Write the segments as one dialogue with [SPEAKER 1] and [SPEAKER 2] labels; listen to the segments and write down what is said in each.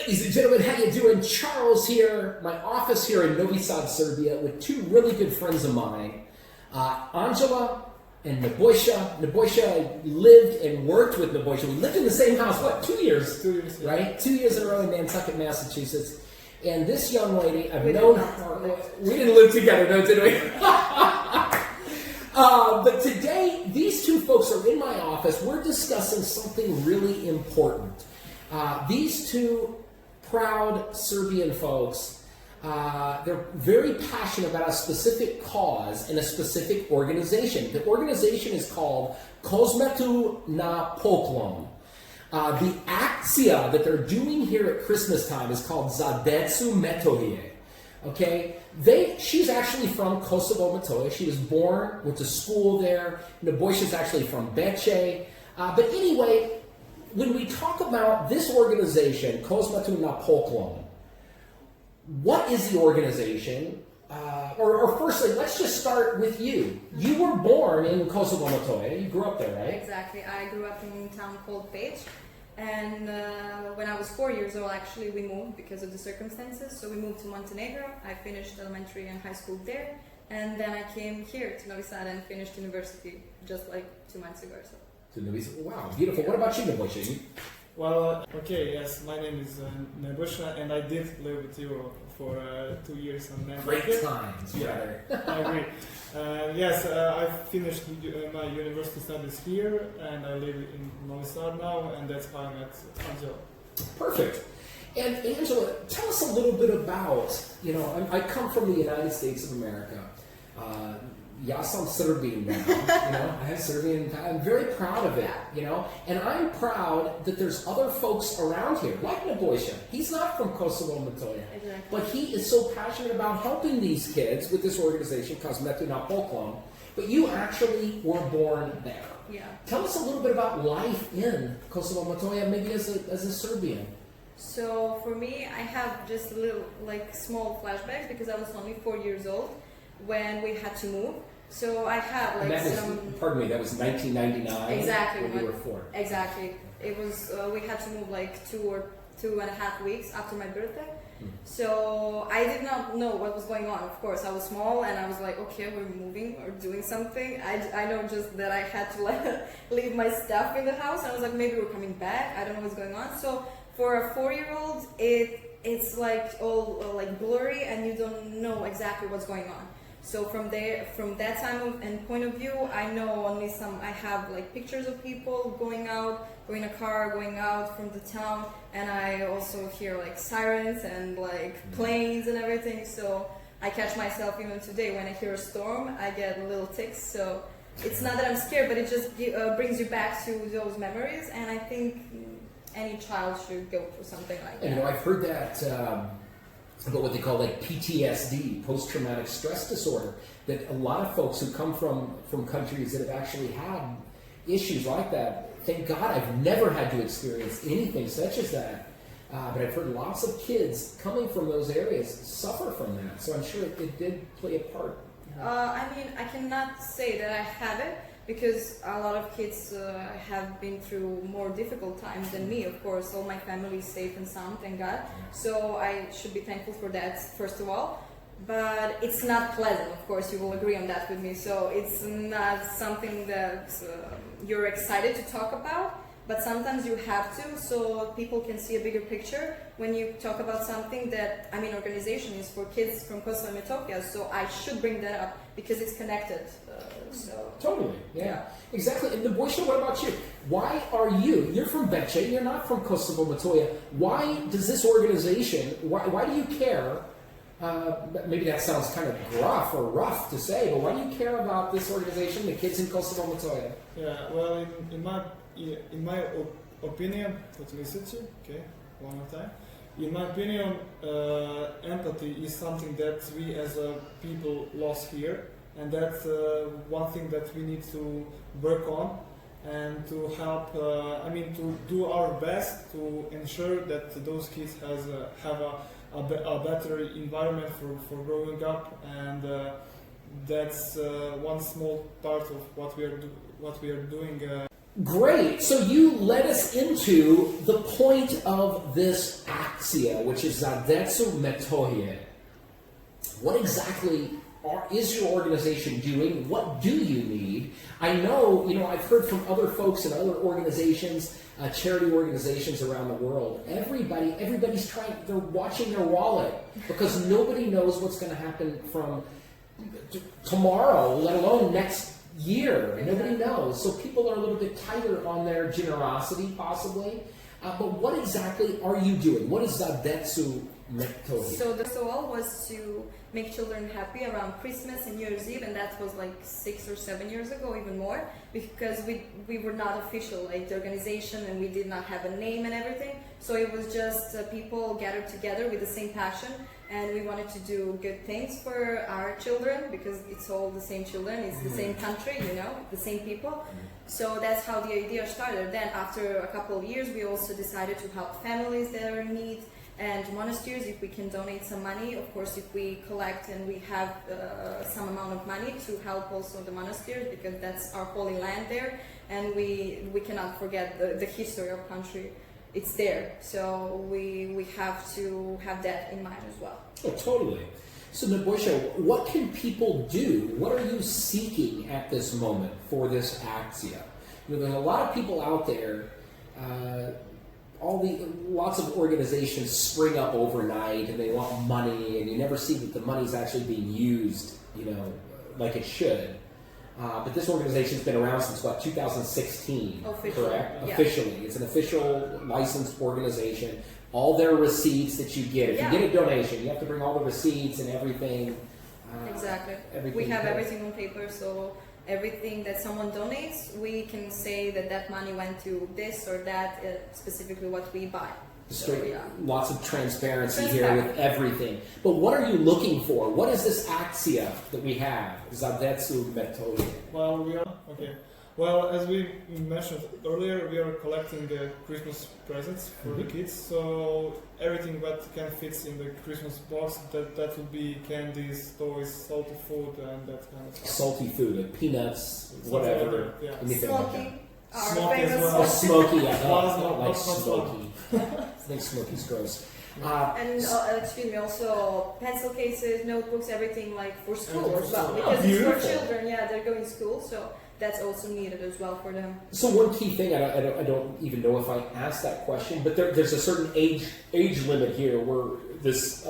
[SPEAKER 1] Ladies and gentlemen, how you doing? Charles here, my office here in Novi, Serbia, with two really good friends of mine, Andjela and Nebojsa. Nebojsa lived and worked with Nebojsa. We lived in the same house, what, 2 years?
[SPEAKER 2] 2 years, yeah.
[SPEAKER 1] Right? 2 years in a row in Nantucket, Massachusetts. And this young lady, I've known her. We didn't live together, no, did we? But today, these two folks are in my office. We're discussing something really important. These two proud Serbian folks, they're very passionate about a specific cause and a specific organization. The organization is called Kosmetu Na Poklon. The akcija that they're doing here at Christmas time is called Decu Metohije. Okay, she's actually from Kosovo, Metohija. She was born, went to school there. Nebojsa's actually from Decu. But anyway, when we talk about this organization, Kosmetu Na Poklon, what is the organization? Or firstly, let's just start with you. You were born in Kosovo, Metohija. You grew up there, right?
[SPEAKER 3] Exactly. I grew up in a town called Peć. And when I was 4 years old, actually, we moved because of the circumstances. So we moved to Montenegro. I finished elementary and high school there. And then I came here to Novi Sad and finished university just like 2 months ago or so.
[SPEAKER 1] Wow, beautiful. What about you, Nebojsa?
[SPEAKER 2] Well, okay, yes, my name is Nebojsa, and I did live with you for 2 years on Nantucket.
[SPEAKER 1] Great times, brother.
[SPEAKER 2] I agree. Yes, I finished my university studies here, and I live in Novi Sad now, and that's how I met Andjela.
[SPEAKER 1] Perfect. And Andjela, tell us a little bit about, I come from the United States of America. Ja sam Serbian now, I have Serbian, I'm very proud of it, and I'm proud that there's other folks around here, like Nebojsa. He's not from Kosovo, Metohija,
[SPEAKER 3] exactly.
[SPEAKER 1] But he is so passionate about helping these kids with this organization, Kosmetu Na Poklon, but you actually were born there.
[SPEAKER 3] Yeah.
[SPEAKER 1] Tell us a little bit about life in Kosovo, Metohija, maybe as a Serbian.
[SPEAKER 3] So for me, I have just a little, small flashbacks because I was only 4 years old when we had to move. So I have
[SPEAKER 1] Pardon me, that was 1999.
[SPEAKER 3] Exactly.
[SPEAKER 1] When you were 4.
[SPEAKER 3] Exactly. It was. We had to move 2 or 2.5 weeks after my birthday. Mm-hmm. So I did not know what was going on. Of course, I was small and I was like, okay, we're moving or doing something. I know just that I had to leave my stuff in the house. I was like, maybe we're coming back. I don't know what's going on. So for a 4-year-old, it's all blurry and you don't know exactly what's going on. So from that time and point of view, I know only I have pictures of people going out, going in a car, going out from the town, and I also hear sirens and planes and everything. So I catch myself even today when I hear a storm, I get little tics. So it's not that I'm scared, but it just brings you back to those memories, and I think any child should go through something like that.
[SPEAKER 1] I've heard that about what they call PTSD, post-traumatic stress disorder, that a lot of folks who come from countries that have actually had issues like that, thank God I've never had to experience anything such as that, but I've heard lots of kids coming from those areas suffer from that, so I'm sure it did play a part.
[SPEAKER 3] I cannot say that I have it, because a lot of kids have been through more difficult times than me. Of course, all my family is safe and sound, thank God. So I should be thankful for that, first of all. But it's not pleasant, of course, you will agree on that with me. So it's not something that you're excited to talk about, but sometimes you have to, so people can see a bigger picture when you talk about something that, organization is for kids from Kosovo and Metohija, so I should bring that up because it's connected.
[SPEAKER 1] Totally, yeah. Exactly. And Nebojsa, what about you? Why are you're from Decu, you're not from Kosovo, Metohija. Why does this organization, why do you care? Maybe that sounds kind of gruff or rough to say, but why do you care about this organization, the kids in Kosovo, Metohija?
[SPEAKER 2] Yeah, well, in my opinion, okay, one more time. In my opinion, empathy is something that we as a people lost here, and that's one thing that we need to work on and to help. To do our best to ensure that those kids have a better environment for growing up, and that's one small part of what we are doing.
[SPEAKER 1] Great. So you led us into the point of this act akcija, which is Decu Metohije. What exactly is your organization doing? What do you need? I know, I've heard from other folks and other organizations, charity organizations around the world. Everybody's they're watching their wallet because nobody knows what's going to happen from tomorrow, let alone next year. Nobody knows. So people are a little bit tighter on their generosity, possibly. But what exactly are you doing? What is Decu Metohije?
[SPEAKER 3] So the goal was to make children happy around Christmas and New Year's Eve, and that was like 6 or 7 years ago, even more, because we were not official, like the organization, and we did not have a name and everything. So it was just people gathered together with the same passion, and we wanted to do good things for our children because it's all the same children, it's the same country, the same people. So that's how the idea started. Then after a couple of years, we also decided to help families that are in need and monasteries if we can donate some money. Of course, if we collect and we have some amount of money to help also the monasteries because that's our holy land there, and we cannot forget the history of country. It's there, so we have to have that in mind as well.
[SPEAKER 1] Oh, totally. So, Nebojsa, what can people do? What are you seeking at this moment for this akcija? There's a lot of people out there. Lots of organizations spring up overnight, and they want money, and you never see that the money's actually being used, like it should. But this organization's been around since 2016, correct?
[SPEAKER 3] Yeah.
[SPEAKER 1] Officially, it's an official licensed organization. All their receipts that you get, if you get a donation, you have to bring all the receipts and everything.
[SPEAKER 3] Exactly.
[SPEAKER 1] Everything
[SPEAKER 3] We have everything on paper, so everything that someone donates, we can say that money went to this or that, specifically what we buy.
[SPEAKER 1] Lots of transparency here with everything. But what are you looking for? What is this akcija that we have? Decu Metohije.
[SPEAKER 2] Well, as we mentioned earlier, we are collecting Christmas presents for the kids. So everything that can fit in the Christmas box, that would be candies, toys, salty food, and that kind of stuff.
[SPEAKER 1] Salty food, like peanuts, whatever.
[SPEAKER 2] Yeah.
[SPEAKER 1] Anything like that.
[SPEAKER 3] Smoky.
[SPEAKER 2] As well.
[SPEAKER 1] Oh, smoky. I don't like
[SPEAKER 2] Not
[SPEAKER 1] smoky. I think smoky's gross.
[SPEAKER 3] And excuse me, also pencil cases, notebooks, everything like for school as well.
[SPEAKER 2] Oh,
[SPEAKER 3] Because it's for
[SPEAKER 1] beautiful.
[SPEAKER 3] children, they're going to school, so that's also needed as well for them.
[SPEAKER 1] So one key thing, I don't even know if I asked that question, but there's a certain age limit here where this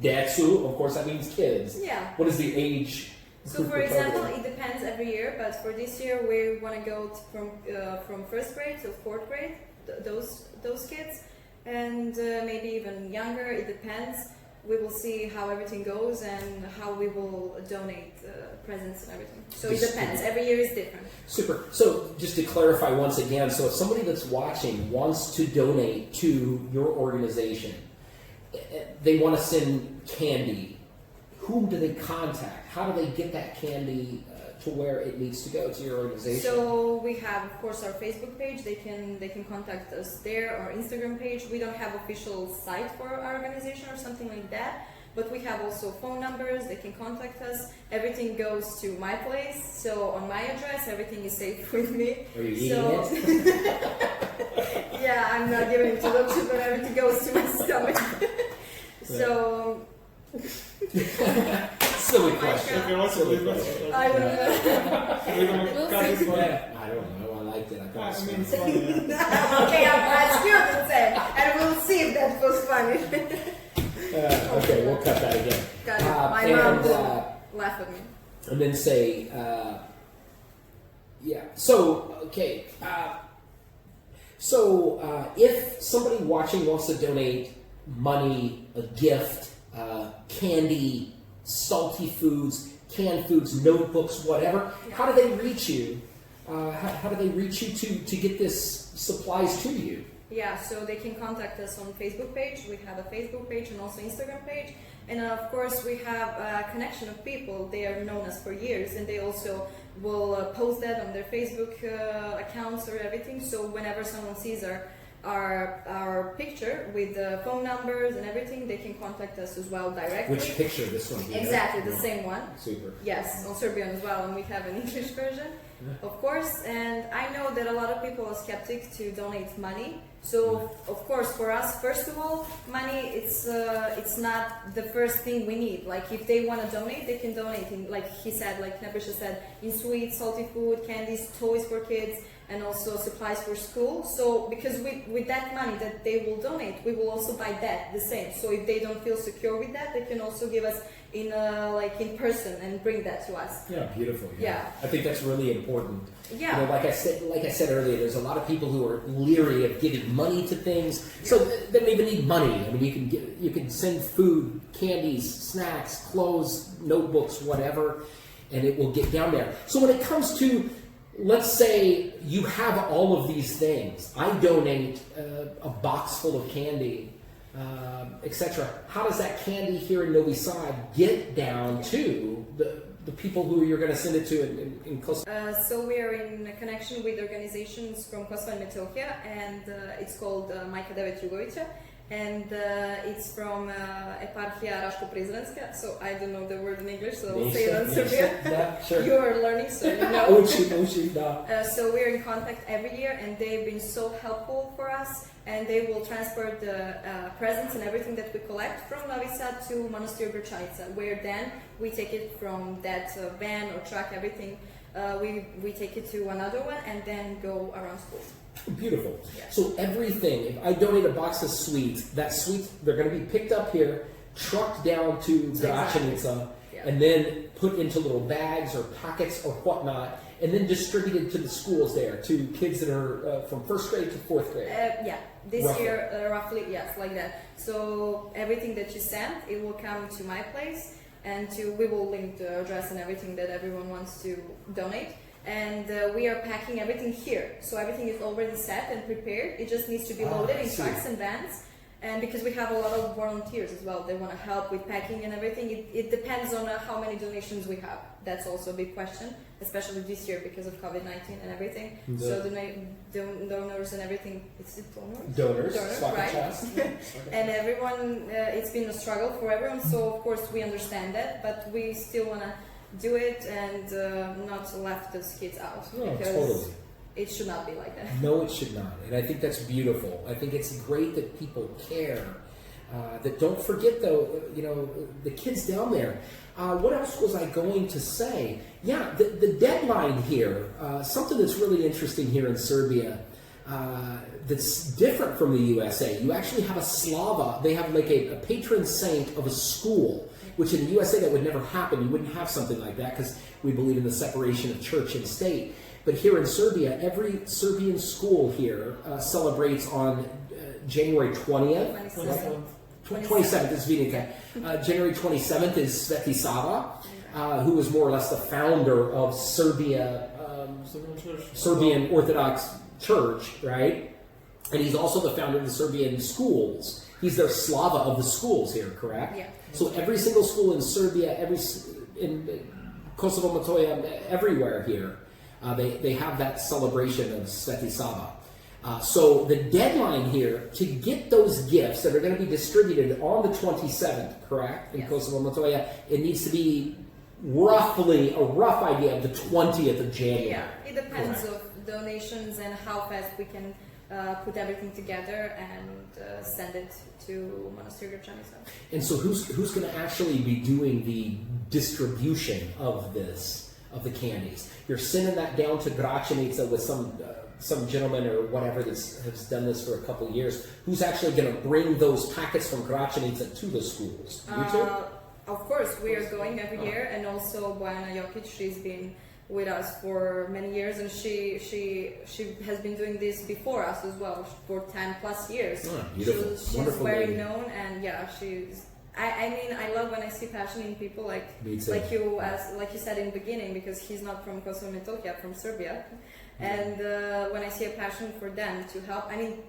[SPEAKER 1] Decu, of course, that means kids.
[SPEAKER 3] Yeah.
[SPEAKER 1] What is the age?
[SPEAKER 3] So for example, it depends every year, but for this year we want to go from first grade to fourth grade, those kids, and maybe even younger. It depends. We will see how everything goes and how we will donate presents and everything. So it depends. Every year is different.
[SPEAKER 1] Super. So just to clarify once again, so if somebody that's watching wants to donate to your organization, they want to send candy, whom do they contact? How do they get that candy to where it needs to go to your organization?
[SPEAKER 3] So we have, of course, our Facebook page. They can contact us there. Our Instagram page. We don't have official site for our organization or something like that, but we have also phone numbers. They can contact us. Everything goes to my place. So on my address, everything is safe with me.
[SPEAKER 1] Are you eating it?
[SPEAKER 3] Yeah, I'm not giving it to them, but everything goes to my stomach. So.
[SPEAKER 1] Silly question.
[SPEAKER 2] Okay, what's
[SPEAKER 3] I don't know.
[SPEAKER 1] I don't know. I liked it. I thought it was
[SPEAKER 2] it's
[SPEAKER 1] funny.
[SPEAKER 2] funny.
[SPEAKER 3] Okay, I'll still the same, and we'll see if that was funny.
[SPEAKER 1] Okay, we'll cut that again.
[SPEAKER 3] Got it. My mom
[SPEAKER 1] and,
[SPEAKER 3] will laugh at me.
[SPEAKER 1] and then say, So, okay. If somebody watching wants to donate money, a gift, candy, salty foods, canned foods, notebooks, whatever, how do they reach you? How do they reach you to get this supplies to you?
[SPEAKER 3] Yeah, so they can contact us on Facebook page. We have a Facebook page and also Instagram page. And of course, we have a connection of people. They are known us for years, and they also will post that on their Facebook accounts or everything. So whenever someone sees our picture with the phone numbers and everything, they can contact us as well directly.
[SPEAKER 1] Which picture? This one?
[SPEAKER 3] Exactly, the same one.
[SPEAKER 1] Super.
[SPEAKER 3] Yes, on Serbian as well, and we have an English version, of course. And I know that a lot of people are skeptic to donate money So of course, for us, first of all, money it's not the first thing we need. Like if they want to donate, they can donate. In, like he said, like Nebojsa said, in sweets, salty food, candies, toys for kids, and also supplies for school. So because with that money that they will donate, we will also buy that the same. So if they don't feel secure with that, they can also give us in like in person and bring that to us.
[SPEAKER 1] Yeah, beautiful.
[SPEAKER 3] Yeah.
[SPEAKER 1] I think that's really important.
[SPEAKER 3] Yeah.
[SPEAKER 1] You know, like I said earlier, there's a lot of people who are leery of giving money to things. So they don't even need money. I mean, you can send food, candies, snacks, clothes, notebooks, whatever, and it will get down there. So when it comes to, let's say you have all of these things, I donate a box full of candy, etc. How does that candy here in Novi Sad get down to the people who you're going to send it to in Kosovo?
[SPEAKER 3] So we are in a connection with organizations from Kosovo and Metohija, and it's called Majka Decu, and it's from Eparhija Raško-Prizrenska. So I don't know the word in English, so I'll say it on Serbian.
[SPEAKER 1] Yeah, sure.
[SPEAKER 3] You are learning, so you know. So we're in contact every year, and they've been so helpful for us. And they will transfer the presents and everything that we collect from Novi Sad to Manastir Gračanica, where then we take it from that van or truck, everything. We take it to another one and then go around school.
[SPEAKER 1] Beautiful.
[SPEAKER 3] Yeah.
[SPEAKER 1] So everything, if I donate a box of sweets, that sweets, they're going to be picked up here, trucked down to Gračanica,
[SPEAKER 3] Yeah.
[SPEAKER 1] and then put into little bags or pockets or whatnot, and then distributed to the schools there, to kids that are from first grade to fourth grade.
[SPEAKER 3] Yeah, this
[SPEAKER 1] Roughly.
[SPEAKER 3] year, roughly, yes, like that. So everything that you send, it will come to my place, and we will link the address and everything that everyone wants to donate. And we are packing everything here, so everything is already set and prepared. It just needs to be loaded in trucks and vans. And because we have a lot of volunteers as well, they want to help with packing and everything. It depends on how many donations we have. That's also a big question, especially this year because of COVID-19 and everything. So donors and everything, it's donors?
[SPEAKER 1] Donors,
[SPEAKER 3] right? And everyone, it's been a struggle for everyone, so of course we understand that, but we still want to do it and not left those kids out.
[SPEAKER 1] No,
[SPEAKER 3] because
[SPEAKER 1] totally.
[SPEAKER 3] It should not be like that.
[SPEAKER 1] No, it should not. And I think that's beautiful. I think it's great that people care. That don't forget, though, you know, the kids down there. What else was I going to say? Yeah, the deadline here, something that's really interesting here in Serbia that's different from the USA. You actually have a slava. They have like a patron saint of a school, which in the USA that would never happen. You wouldn't have something like that because we believe in the separation of church and state. But here in Serbia, every Serbian school here celebrates on January 20th. 27th is Vidika. January 27th is Sveti Sava, who was more or less the founder of Serbia, Serbian Orthodox Church, right? And he's also the founder of the Serbian schools. He's their Slava of the schools here, correct?
[SPEAKER 3] Yeah.
[SPEAKER 1] So every single school in Serbia, in Kosovo, Metohija, everywhere here, they have that celebration of Sveti Sava. So the deadline here to get those gifts that are going to be distributed on the 27th, correct? In Kosovo, Metohija, it needs to be roughly a rough idea of the 20th of January.
[SPEAKER 3] Yeah, it depends of donations and how fast we can put everything together and send it to Manastir Gračanica.
[SPEAKER 1] And so who's going to actually be doing the distribution of this, of the candies? You're sending that down to Gračanica with some gentleman or whatever that has done this for a couple of years. Who's actually going to bring those packets from Gračanica to the schools? You two?
[SPEAKER 3] Of course, we are going every year, and also Bojana Jokic, she's been with us for many years, and she has been doing this before us as well for 10 plus years.
[SPEAKER 1] Oh, beautiful.
[SPEAKER 3] She's
[SPEAKER 1] Wonderful
[SPEAKER 3] very
[SPEAKER 1] lady.
[SPEAKER 3] known, and yeah, she's. I mean, I love when I see passion in people like you said in the beginning, because he's not from Kosovo Metohija, from Serbia, and when I see a passion for them to help, I mean,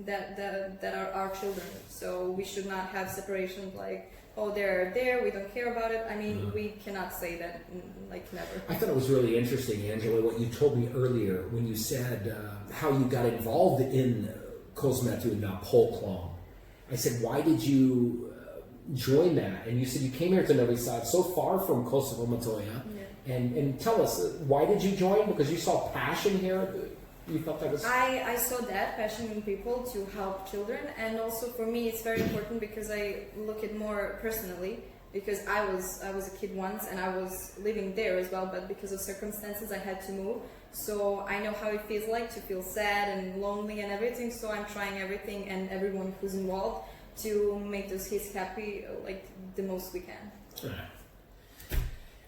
[SPEAKER 3] that are our children, so we should not have separation like, oh, they're there, we don't care about it. I mean, we cannot say that, like, never.
[SPEAKER 1] I thought it was really interesting, Andjela, what you told me earlier when you said how you got involved in Kosmetu Na Poklon. I said, why did you join that? And you said you came here to Novi Sad, so far from Kosovo Metohija.
[SPEAKER 3] Yeah.
[SPEAKER 1] And tell us, why did you join? Because you saw passion here? You thought that was...
[SPEAKER 3] I saw that passion in people to help children, and also for me it's very important because I look at more personally, because I was a kid once and I was living there as well, but because of circumstances I had to move. So I know how it feels like to feel sad and lonely and everything, so I'm trying everything and everyone who's involved to make those kids happy like the most we can.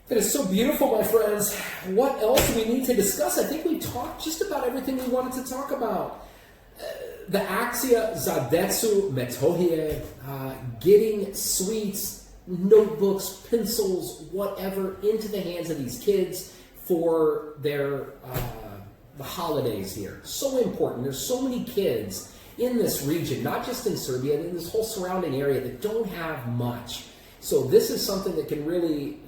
[SPEAKER 1] That is so beautiful, my friends. What else do we need to discuss? I think we talked just about everything we wanted to talk about. The Akcja za Decu Metohije, getting sweets, notebooks, pencils, whatever, into the hands of these kids for their the holidays here. So important. There's so many kids in this region, not just in Serbia, in this whole surrounding area that don't have much. So this is something that can really,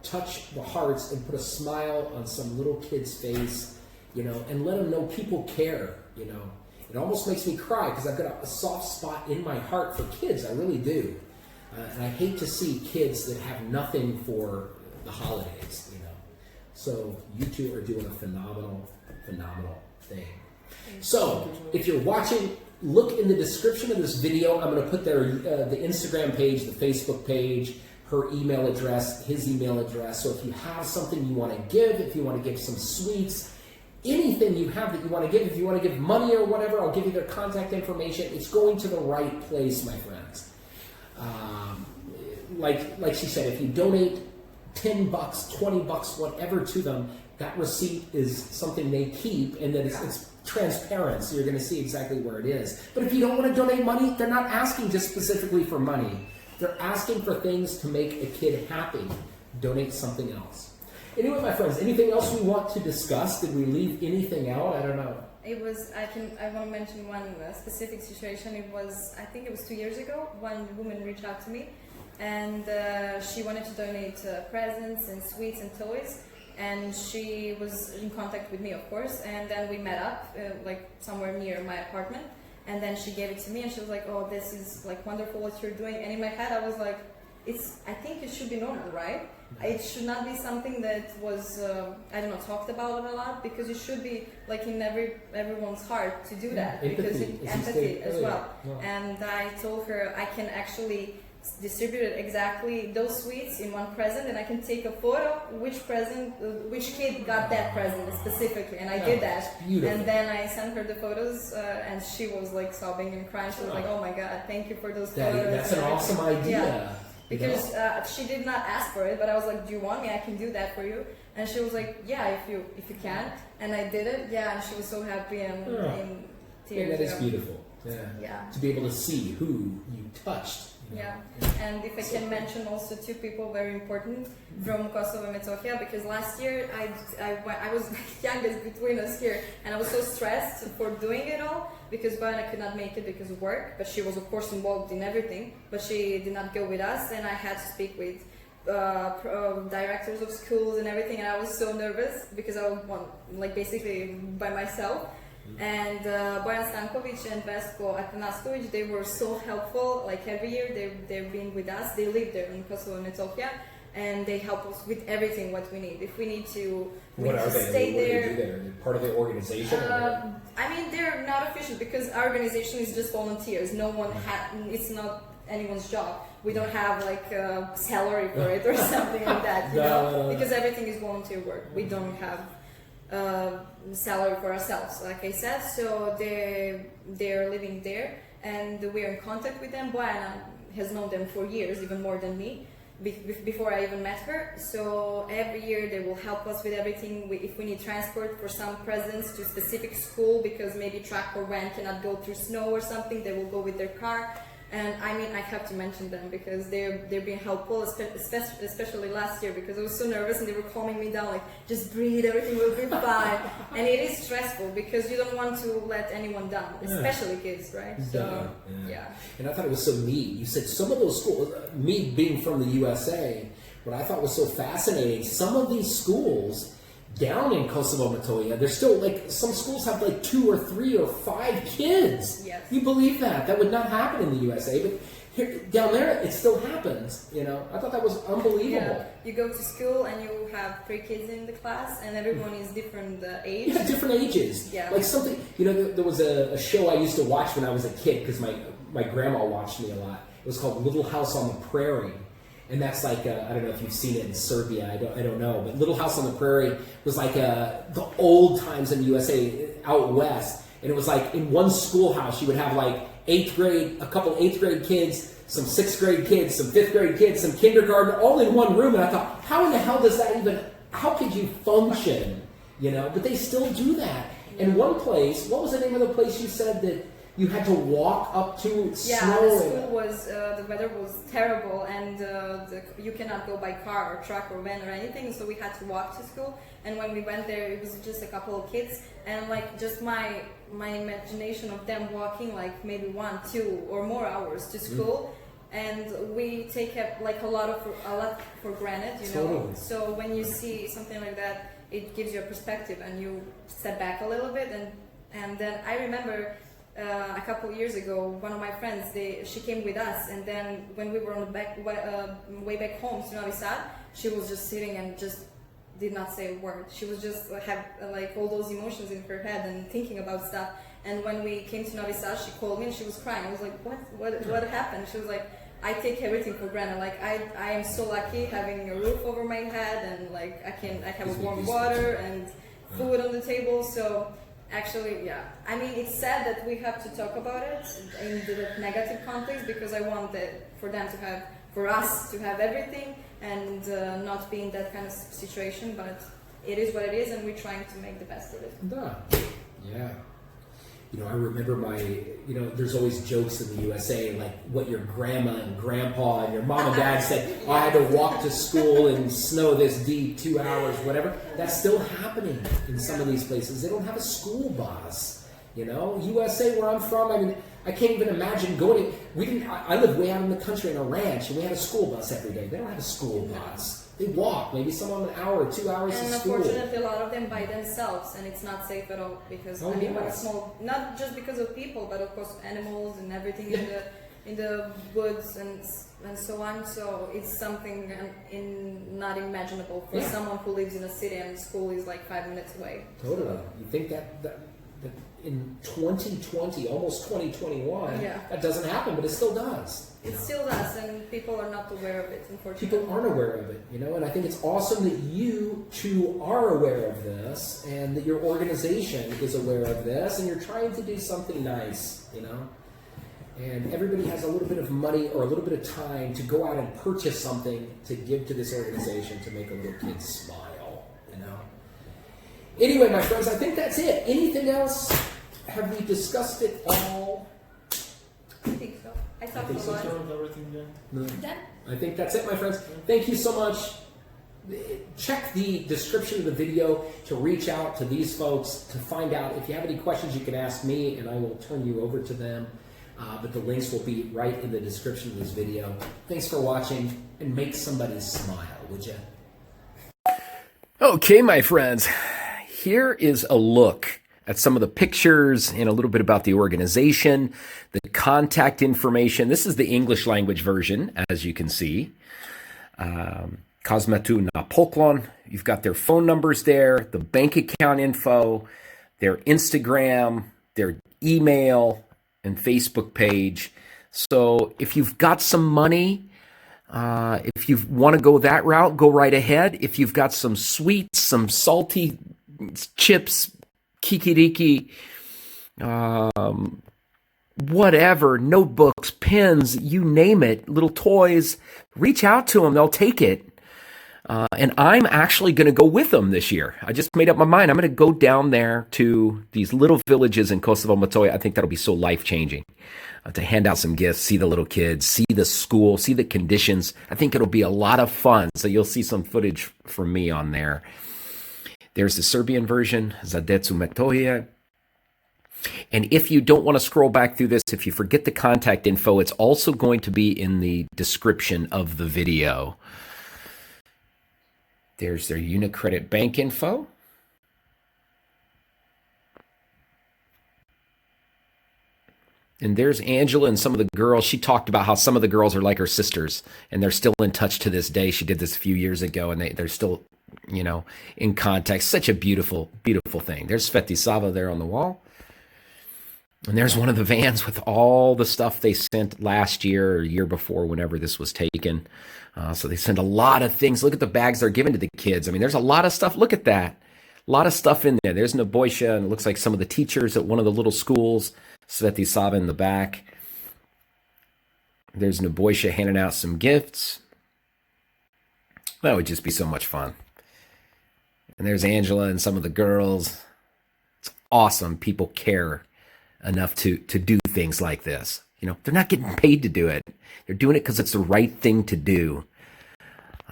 [SPEAKER 1] touch the hearts and put a smile on some little kid's face, and let them know people care, It almost makes me cry because I've got a soft spot in my heart for kids. I really do. And I hate to see kids that have nothing for the holidays, So you two are doing a phenomenal thing. So if you're watching, look in the description of this video. I'm going to put there the Instagram page, the Facebook page, her email address, his email address. So if you have something you want to give, if you want to give some sweets, anything you have that you want to give, if you want to give money or whatever, I'll give you their contact information. It's going to the right place, my friends. Like she said, if you donate $10, $20, whatever to them, that receipt is something they keep, and then it's transparent, so you're going to see exactly where it is. But if you don't want to donate money, they're not asking just specifically for money. They're asking for things to make a kid happy. Donate something else. Anyway, my friends, anything else we want to discuss? Did we leave anything out? I don't know.
[SPEAKER 3] It was, I want to mention one specific situation. I think it was 2 years ago, one woman reached out to me, and she wanted to donate presents and sweets and toys. And she was in contact with me, of course, and then we met up, like somewhere near my apartment, and then she gave it to me, and she was like, oh, this is like wonderful what you're doing. And in my head I was like, I think it should be normal, right? It should not be something that was, talked about a lot, because it should be like in everyone's heart to do that, because empathy as well. Yeah. And I told her I can actually distributed exactly those sweets in one present, and I can take a photo which kid got that present specifically, and I did that. And then I sent her the photos, and she was like sobbing and crying. She was like, "Oh my God, thank you for those photos."
[SPEAKER 1] That's an awesome idea.
[SPEAKER 3] Yeah. Because she did not ask for it, but I was like, "Do you want me? I can do that for you." And she was like, "Yeah, if you can." And I did it. Yeah, and she was so happy and in tears.
[SPEAKER 1] Yeah, that is beautiful.
[SPEAKER 3] Yeah.
[SPEAKER 1] To be able to see who you touched.
[SPEAKER 3] Yeah, and if I can mention also two people very important from Kosovo Metohija, because last year I was the youngest between us here, and I was so stressed for doing it all, because Bojana could not make it because of work, but she was of course involved in everything, but she did not go with us, and I had to speak with directors of schools and everything, and I was so nervous because I was basically by myself. And Bojan Stankovic and Vesko Atanaskovic, they were so helpful. Like every year, they've been with us. They live there in Kosovo and Metohija, and they help us with everything what we need. If we need to, stay there.
[SPEAKER 1] What do they do there? They're part of the organization.
[SPEAKER 3] They're not official because our organization is just volunteers. No one it's not anyone's job. We don't have like a salary for it or something like that. No. Because everything is volunteer work. We don't have salary for ourselves, like I said, so they're living there, and we are in contact with them. Bojana has known them for years, even more than me, before I even met her. So every year they will help us with everything. If we need transport for some presents to a specific school, because maybe truck or van cannot go through snow or something, they will go with their car. And I have to mention them because they're being helpful, especially last year, because I was so nervous and they were calming me down, like, just breathe, everything will be fine. And it is stressful because you don't want to let anyone down, especially kids, right? So, yeah.
[SPEAKER 1] And I thought it was so neat. You said some of those schools, me being from the USA, what I thought was so fascinating, some of these schools down in Kosovo Metohija, there's still like some schools have like 2 or 3 or 5 kids.
[SPEAKER 3] Yes.
[SPEAKER 1] You believe that? That would not happen in the USA. But Here, down there, it still happens. You know, I thought that was unbelievable.
[SPEAKER 3] Yeah, you go to school and you have 3 kids in the class, and everyone is different age.
[SPEAKER 1] Yeah, different ages.
[SPEAKER 3] Yeah.
[SPEAKER 1] Like something, you know, there was a show I used to watch when I was a kid because my grandma watched me a lot. It was called Little House on the Prairie. And that's like, I don't know if you've seen it in Serbia, I don't know. But Little House on the Prairie was like the old times in the USA out west. And it was like in one schoolhouse, you would have like a couple 8th grade kids, some 6th grade kids, some 5th grade kids, some kindergarten, all in one room. And I thought, how in the hell does that even, how could you function? You know, but they still do that. And one place, what was the name of the place you said that you had to walk up to?
[SPEAKER 3] Yeah, the school was, the weather was terrible, and you cannot go by car or truck or van or anything, so we had to walk to school. And when we went there, it was just a couple of kids, and like just my imagination of them walking like maybe 1, 2 or more hours to school, and we take like a lot for granted, you know.
[SPEAKER 1] Totally.
[SPEAKER 3] So when you see something like that, it gives you a perspective, and you step back a little bit, and then I remember. A couple of years ago, one of my friends, she came with us, and then when we were on the way back home to Novi Sad, she was just sitting and just did not say a word. She was just have like all those emotions in her head and thinking about stuff. And when we came to Novi Sad, she called me and she was crying. I was like, what happened? She was like, I take everything for granted. Like I am so lucky having a roof over my head, and like I have warm water and food on the table. So. Actually, yeah. I mean, it's sad that we have to talk about it in the negative context, because I want for us to have everything and not be in that kind of situation. But it is what it is, and we're trying to make the best of it.
[SPEAKER 1] Yeah. You know, I remember there's always jokes in the USA, like what your grandma and grandpa and your mom and dad said, oh, I had to walk to school in snow this deep, 2 hours, whatever. That's still happening in some of these places. They don't have a school bus, you know. USA, where I'm from, I mean, I can't even imagine going. I live way out in the country in a ranch, and we had a school bus every day. They don't have a school bus. They walk, maybe some of them an hour or 2 hours to school.
[SPEAKER 3] And unfortunately, a lot of them by themselves, and it's not safe at all, because when it's small, not just because of people, but of course animals and everything in the woods and so on. So it's something not imaginable for someone who lives in a city and school is like 5 minutes away.
[SPEAKER 1] Totally. You think that in 2020, almost 2021, that doesn't happen, but it still does.
[SPEAKER 3] It still does, and people are not aware of it, unfortunately.
[SPEAKER 1] People aren't aware of it, you know, and I think it's awesome that you two are aware of this, and that your organization is aware of this, and you're trying to do something nice, you know. And everybody has a little bit of money or a little bit of time to go out and purchase something to give to this organization to make a little kid smile, you know. Anyway, my friends, I think that's it. Anything else? Have we discussed it all?
[SPEAKER 3] I think so. I talked a lot.
[SPEAKER 1] I think that's it, my friends. Thank you so much. Check the description of the video to reach out to these folks to find out. If you have any questions, you can ask me, and I will turn you over to them. But the links will be right in the description of this video. Thanks for watching, and make somebody smile, would you? Okay, my friends. Here is a look at some of the pictures and a little bit about the organization, the contact information. This is the English language version, as you can see. Kosmetu Na Poklon. You've got their phone numbers there, the bank account info, their Instagram, their email, and Facebook page. So if you've got some money, if you want to go that route, go right ahead. If you've got some sweets, some salty chips, kikiriki, whatever, notebooks, pens, you name it, little toys, reach out to them. They'll take it. And I'm actually going to go with them this year. I just made up my mind. I'm going to go down there to these little villages in Kosovo, Metohija. I think that'll be so life-changing to hand out some gifts, see the little kids, see the school, see the conditions. I think it'll be a lot of fun. So you'll see some footage from me on there. There's the Serbian version, Decu Metohije. And if you don't want to scroll back through this, if you forget the contact info, it's also going to be in the description of the video. There's their Unicredit bank info. And there's Andjela and some of the girls. She talked about how some of the girls are like her sisters, and they're still in touch to this day. She did this a few years ago, and they're still, in contact. Such a beautiful, beautiful thing. There's Svetisava there on the wall. And there's one of the vans with all the stuff they sent last year or year before, whenever this was taken. So they sent a lot of things. Look at the bags they're giving to the kids. I mean, there's a lot of stuff. Look at that. A lot of stuff in there. There's Nebojsa, and it looks like some of the teachers at one of the little schools. Svetisava in the back. There's Nebojsa handing out some gifts. That would just be so much fun. And there's Andjela and some of the girls. It's awesome. People care enough to do things like this. They're not getting paid to do it. They're doing it because it's the right thing to do.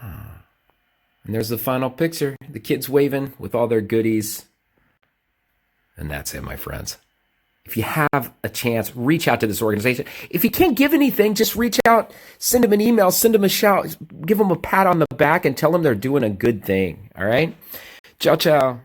[SPEAKER 1] And there's the final picture. The kids waving with all their goodies. And that's it, my friends. If you have a chance, reach out to this organization. If you can't give anything, just reach out, send them an email, send them a shout, give them a pat on the back and tell them they're doing a good thing. All right? Ciao, ciao.